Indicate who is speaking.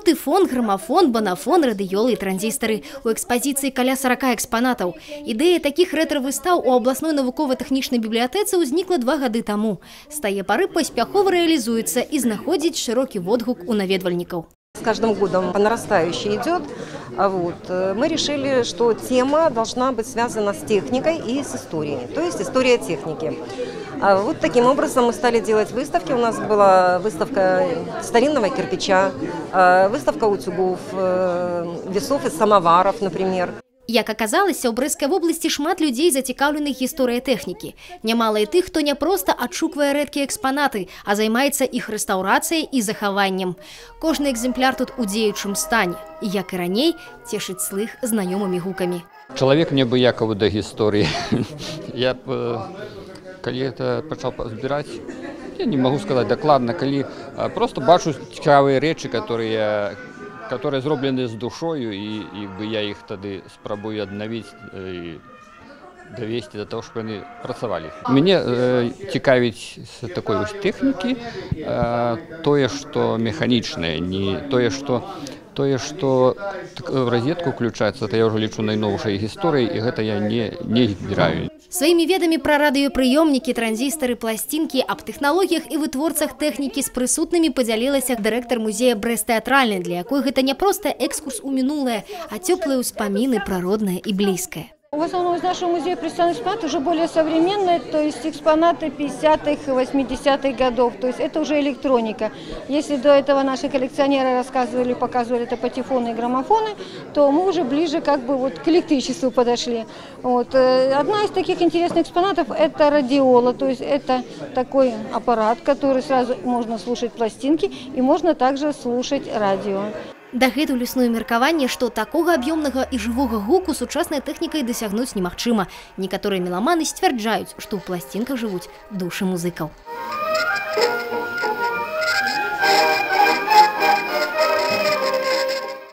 Speaker 1: Мультифон, грамафон, банафон, радыёлы і транзістары. У экспазіцыі каля 40 экспанатаў. Ідэя такіх рэтра-выстаў у абласной навукова-тэхнічнай бібліятэцы ўзнікла 2 гады таму. З тае пары паспяхова рэалізуецца і знаходзіць шырокі водгук у наведвальнікаў.
Speaker 2: С каждым годом по нарастающей идет. Мы решили, что тема должна быть связана с техникой и с историей, то есть история техники. Вот таким образом мы стали делать выставки. У нас была выставка старинного кирпича, выставка утюгов, весов из самоваров, например.
Speaker 1: Як аказалася, у Брэсцкай вобласці шмат людзей зацікаўленых гісторыяй тэхнікі. Нямала і тых, хто не проста адшуквае рэдкія экспанаты, а займаецца іх рэстаўрацыяй і захаваннем. Кожны экземпляр тут у дзеючым стане. І, як і раней, цешыць слых знаёмымі гукамі.
Speaker 3: Чалавек неабыякавы да гісторыі. Я калі это пачаў збіраць, я не магу сказаць дакладна, калі просто бачу цікавыя рэчы, которые зроблены з душою, і я іх тады спрабую аднавіць і давесці да таго, што яны працавалі. Мяне цікавіць з такой вось тэхнікі тое, што механічнае, не тое, што в розетку включаецца, то я ўжо лічу найноўшай гісторыяй, і гэта я не збіраю.
Speaker 1: Сваімі ведамі пра радыёпрыёмнікі, транзістары, пласцінкі, аб тэхналогіях і вытворцах тэхнікі з прысутнымі падзялілася дырэктар музея Брэст-тэатральны, для якой гэта не проста экскурс у мінулае, а цёплыя ўспаміны пра роднае і блізкае.
Speaker 4: В основном из нашего музея представлены экспонаты уже более современные, то есть экспонаты 50-х и 80-х годов, то есть это уже электроника. Если до этого наши коллекционеры рассказывали, показывали это патефоны и граммофоны, то мы уже ближе как бы вот к электричеству подошли. Вот. Одна из таких интересных экспонатов – это радиола, то есть это такой аппарат, который сразу можно слушать пластинки и можно также слушать радио.
Speaker 1: Дагэтуль існуе меркаванне, што такога аб'ёмнага і жывога гуку сучаснай тэхнікай дасягнуць немагчыма. Некаторыя меламаны сцвярджаюць, што ў пласцінках жывуць душы музыкаў.